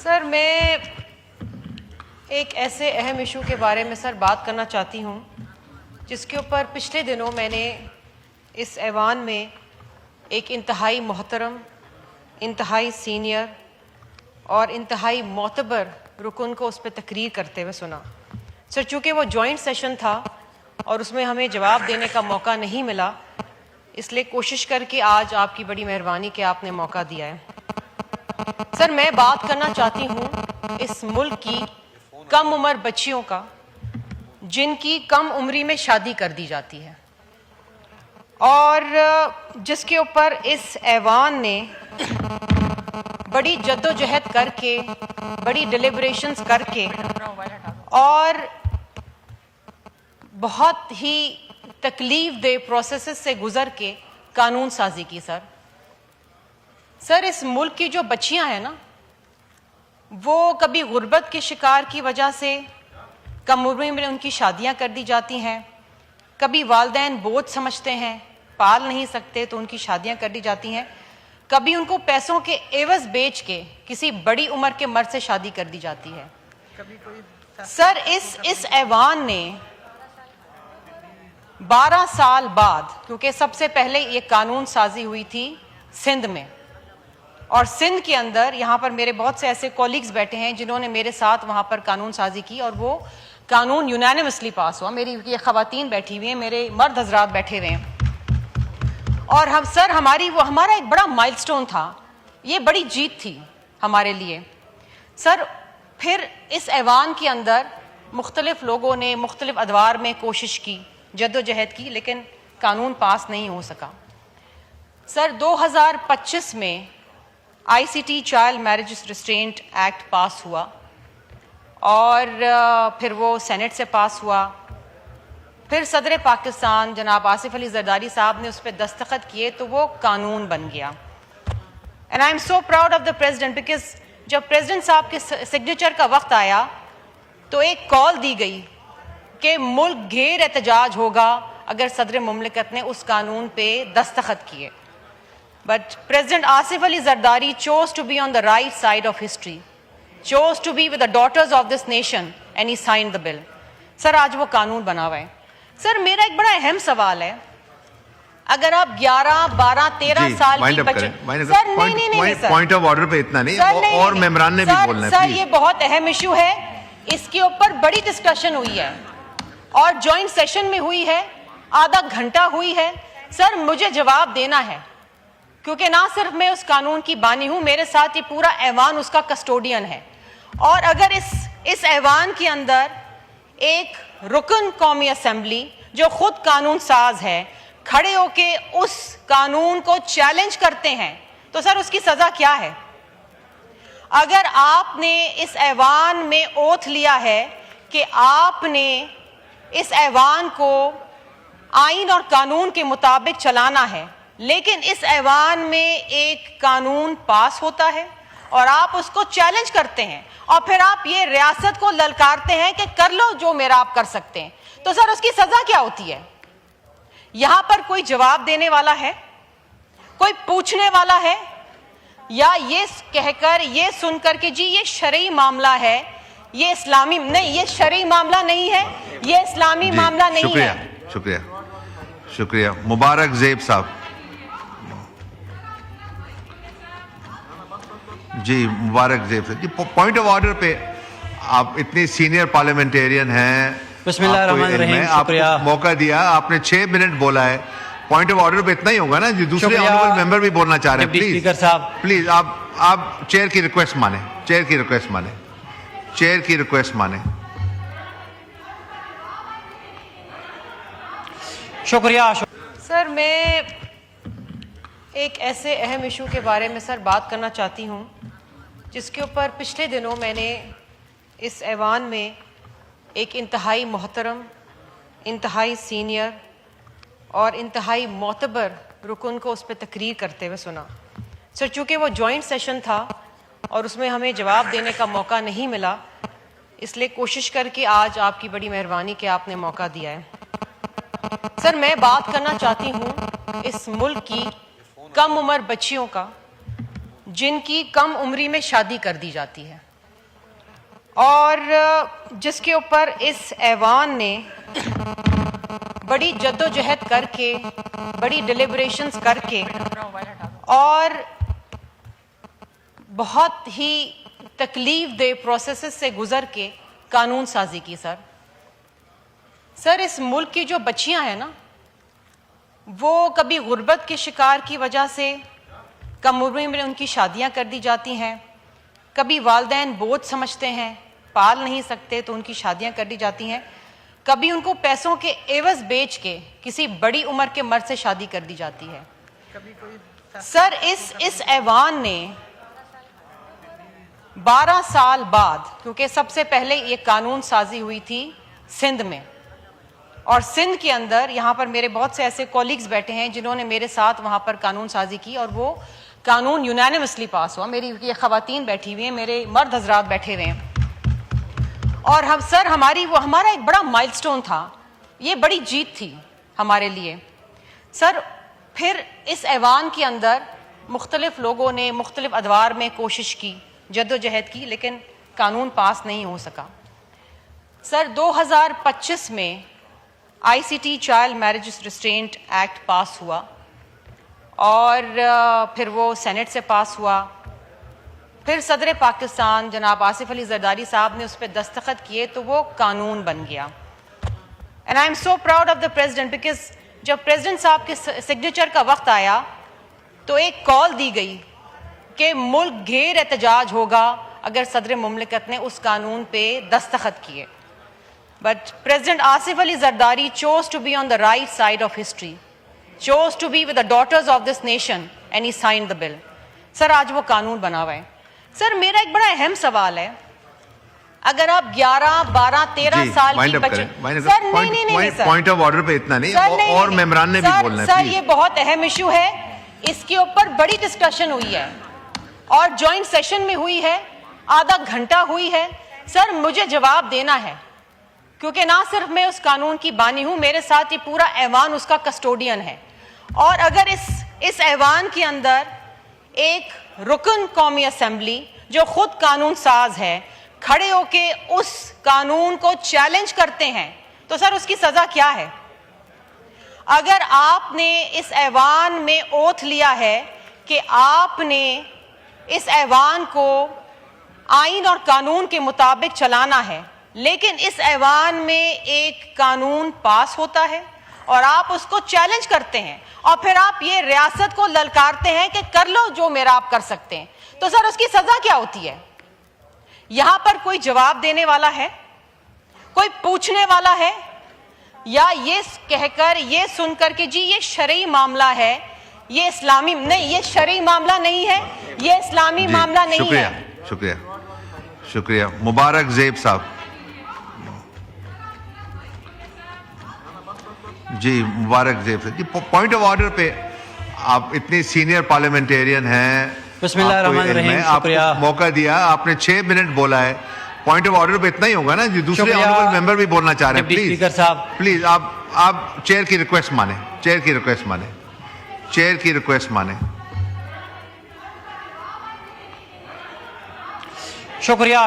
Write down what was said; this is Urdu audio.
سر میں ایک ایسے اہم ایشو کے بارے میں سر بات کرنا چاہتی ہوں جس کے اوپر پچھلے دنوں میں نے اس ایوان میں ایک انتہائی محترم، انتہائی سینئر اور انتہائی معتبر رکن کو اس پہ تقریر کرتے ہوئے سنا۔ سر چونکہ وہ جوائنٹ سیشن تھا اور اس میں ہمیں جواب دینے کا موقع نہیں ملا، اس لیے کوشش کر کے آج آپ کی بڑی مہربانی کہ آپ نے موقع دیا ہے۔ سر میں بات کرنا چاہتی ہوں اس ملک کی کم عمر بچیوں کا جن کی کم عمری میں شادی کر دی جاتی ہے، اور جس کے اوپر اس ایوان نے بڑی جدوجہد کر کے، بڑی ڈیلیبریشنز کر کے اور بہت ہی تکلیف دہ پروسیسز سے گزر کے قانون سازی کی۔ سر اس ملک کی جو بچیاں ہیں نا، وہ کبھی غربت کے شکار کی وجہ سے کم عمری میں ان کی شادیاں کر دی جاتی ہیں، کبھی والدین بوجھ سمجھتے ہیں، پال نہیں سکتے تو ان کی شادیاں کر دی جاتی ہیں، کبھی ان کو پیسوں کے عوض بیچ کے کسی بڑی عمر کے مرد سے شادی کر دی جاتی ہے۔ سر اس ایوان نے 12 سال بعد، کیونکہ سب سے پہلے یہ قانون سازی ہوئی تھی سندھ میں، اور سندھ کے اندر یہاں پر میرے بہت سے ایسے کولیگز بیٹھے ہیں جنہوں نے میرے ساتھ وہاں پر قانون سازی کی، اور وہ قانون یونینیمسلی پاس ہوا۔ میری یہ خواتین بیٹھی ہوئی ہیں، میرے مرد حضرات بیٹھے ہوئے ہیں، اور سر ہمارا ایک بڑا مائل سٹون تھا، یہ بڑی جیت تھی ہمارے لیے۔ سر پھر اس ایوان کے اندر مختلف لوگوں نے مختلف ادوار میں کوشش کی، جدوجہد کی، لیکن قانون پاس نہیں ہو سکا۔ سر 2025 میں I C T child marriage restraint act pass ہوا، اور پھر وہ سینٹ سے پاس ہوا، پھر صدر پاکستان جناب آصف علی زرداری صاحب نے اس پہ دستخط کیے تو وہ قانون بن گیا۔ And I am so proud of the president, because جب پریزیڈنٹ صاحب کے سگنیچر کا وقت آیا تو ایک کال دی گئی کہ ملک گیر احتجاج ہوگا اگر صدر مملکت نے اس قانون پہ دستخط کیے۔ But President Asif Ali Zardari chose to be on the right side of history, chose to be with the daughters of this nation, and he signed the bill. سر آج وہ قانون بنا ہوا ہے۔ سر میرا ایک بڑا اہم سوال ہے، اگر آپ 11, 12, 13 سال کی بچے، سر نہیں سر، پوائنٹ آف آرڈر پہ اتنا نہیں، اور ممبران نے بھی بولنا ہے۔ سر یہ بہت اہم ایشو ہے، اس کے اوپر بڑی ڈسکشن ہوئی ہے اور جوائنٹ سیشن میں ہوئی ہے، آدھا گھنٹہ ہوئی ہے۔ سر مجھے جواب دینا ہے، کیونکہ نہ صرف میں اس قانون کی بانی ہوں، میرے ساتھ یہ پورا ایوان اس کا کسٹوڈین ہے، اور اگر اس ایوان کے اندر ایک رکن قومی اسمبلی جو خود قانون ساز ہے کھڑے ہو کے اس قانون کو چیلنج کرتے ہیں تو سر اس کی سزا کیا ہے؟ اگر آپ نے اس ایوان میں اوتھ لیا ہے کہ آپ نے اس ایوان کو آئین اور قانون کے مطابق چلانا ہے، لیکن اس ایوان میں ایک قانون پاس ہوتا ہے اور آپ اس کو چیلنج کرتے ہیں، اور پھر آپ یہ ریاست کو للکارتے ہیں کہ کر لو جو میرا آپ کر سکتے ہیں، تو سر اس کی سزا کیا ہوتی ہے؟ یہاں پر کوئی جواب دینے والا ہے؟ کوئی پوچھنے والا ہے؟ یا یہ کہہ کر، یہ سن کر کہ جی یہ شرعی معاملہ ہے، یہ اسلامی نہیں، یہ شرعی معاملہ نہیں ہے، یہ اسلامی معاملہ نہیں ہے۔ شکریہ شکریہ مبارک زیب صاحب۔ جی مبارک زیب صاحب، جی پوائنٹ آف آرڈر پہ آپ اتنی سینئر پارلیمنٹیرین ہیں، بسم اللہ الرحمن الرحیم، آپ کو شکریہ، موقع دیا، آپ نے 6 منٹ بولا ہے، پوائنٹ آف آرڈر پہ اتنا ہی ہوگا نا جی؟ دوسرے آنریبل ممبر بھی بولنا چاہ رہے ہیں، ڈپٹی اسپیکر صاحب پلیز آپ چیئر کی ریکویسٹ مانیں، چیئر کی ریکویسٹ مانیں، چیئر کی ریکویسٹ مانیں۔ شکریہ۔ سر میں ایک ایسے اہم ایشو کے بارے میں سر بات کرنا چاہتی ہوں جس کے اوپر پچھلے دنوں میں نے اس ایوان میں ایک انتہائی محترم، انتہائی سینئر اور انتہائی معتبر رکن کو اس پہ تقریر کرتے ہوئے سنا۔ سر چونکہ وہ جوائنٹ سیشن تھا اور اس میں ہمیں جواب دینے کا موقع نہیں ملا، اس لیے کوشش کر کے آج آپ کی بڑی مہربانی کہ آپ نے موقع دیا ہے۔ سر میں بات کرنا چاہتی ہوں اس ملک کی کم عمر بچیوں کا جن کی کم عمری میں شادی کر دی جاتی ہے۔ اور جس کے اوپر اس ایوان نے بڑی جدوجہد کر کے، بڑی ڈیلیبریشنز کر کے اور بہت ہی تکلیف دہ پروسیسز سے گزر کے قانون سازی کی سر اس ملک کی جو بچیاں ہیں نا، وہ کبھی غربت کے شکار کی وجہ سے کم عمری میں ان کی شادیاں کر دی جاتی ہیں، کبھی والدین بوجھ سمجھتے ہیں، پال نہیں سکتے تو ان کی شادیاں کر دی جاتی ہیں، کبھی ان کو پیسوں کے عوض بیچ کے کسی بڑی عمر کے مرد سے شادی کر دی جاتی ہے۔ سر اس ایوان نے 12 سال بعد، کیونکہ سب سے پہلے یہ قانون سازی ہوئی تھی سندھ میں، اور سندھ کے اندر یہاں پر میرے بہت سے ایسے کولیگز بیٹھے ہیں جنہوں نے میرے ساتھ وہاں پر قانون سازی کی، اور وہ قانون یونینمسلی پاس ہوا۔ میری یہ خواتین بیٹھی ہوئی ہیں، میرے مرد حضرات بیٹھے ہوئے ہیں، اور سر ہمارا ایک بڑا مائل سٹون تھا، یہ بڑی جیت تھی ہمارے لیے سر۔ پھر اس ایوان کے اندر مختلف لوگوں نے مختلف ادوار میں کوشش کی، جدوجہد کی، لیکن قانون پاس نہیں ہو سکا سر۔ 2025 میں ICT child marriage restraint act pass ہوا، اور پھر وہ سینٹ سے پاس ہوا، پھر صدر پاکستان جناب آصف علی زرداری صاحب نے اس پہ دستخط کیے تو وہ قانون بن گیا۔ And I am so proud of the president, because جب پریزیڈنٹ صاحب کے سگنیچر کا وقت آیا تو ایک کال دی گئی کہ ملک گھیر احتجاج ہوگا اگر صدر مملکت نے اس قانون پہ دستخط کیے، but president Asif Ali Zardari chose to be on the right side of history, chose to be with the daughters of this nation, and he signed the bill۔ سر آج وہ قانون بنا ہوا ہے۔ سر میرا ایک بڑا اہم سوال ہے، اگر آپ 11 12 13 سال کی بچے، سر نہیں سر، پوائنٹ آف آرڈر پہ اتنا نہیں، اور ممبران نے بھی بولنا ہے سر، یہ بہت اہم ایشو ہے، اس کے اوپر بڑی ڈسکشن ہوئی ہے اور جوائنٹ سیشن میں ہوئی ہے، آدھا گھنٹہ ہوئی ہے سر۔ مجھے جواب دینا ہے، کیونکہ نہ صرف میں اس قانون کی بانی ہوں، میرے ساتھ یہ پورا ایوان اس کا کسٹوڈین ہے، اور اگر اس ایوان کے اندر ایک رکن قومی اسمبلی جو خود قانون ساز ہے کھڑے ہو کے اس قانون کو چیلنج کرتے ہیں تو سر اس کی سزا کیا ہے؟ اگر آپ نے اس ایوان میں اوتھ لیا ہے کہ آپ نے اس ایوان کو آئین اور قانون کے مطابق چلانا ہے، لیکن اس ایوان میں ایک قانون پاس ہوتا ہے اور آپ اس کو چیلنج کرتے ہیں، اور پھر آپ یہ ریاست کو للکارتے ہیں کہ کر لو جو میرا آپ کر سکتے ہیں، تو سر اس کی سزا کیا ہوتی ہے؟ یہاں پر کوئی جواب دینے والا ہے؟ کوئی پوچھنے والا ہے؟ یا یہ کہہ کر، یہ سن کر کہ جی یہ شرعی معاملہ ہے، یہ اسلامی نہیں، یہ شرعی معاملہ نہیں ہے، یہ اسلامی معاملہ نہیں ہے۔ شکریہ شکریہ مبارک زیب صاحب۔ جی مبارک زیب صاحب، جی پوائنٹ آف آرڈر پہ آپ اتنی سینئر پارلیمنٹیرین ہیں، بسم اللہ الرحمن الرحیم، آپ کو موقع دیا، آپ نے 6 منٹ بولا ہے، پوائنٹ آف آرڈر پہ اتنا ہی ہوگا نا جی؟ دوسرے آنریبل ممبر بھی بولنا چاہ رہے ہیں، پلیز اسپیکر صاحب، پلیز آپ چیئر کی ریکویسٹ مانیں، چیئر کی ریکویسٹ مانیں، چیئر کی ریکویسٹ مانیں۔ شکریہ۔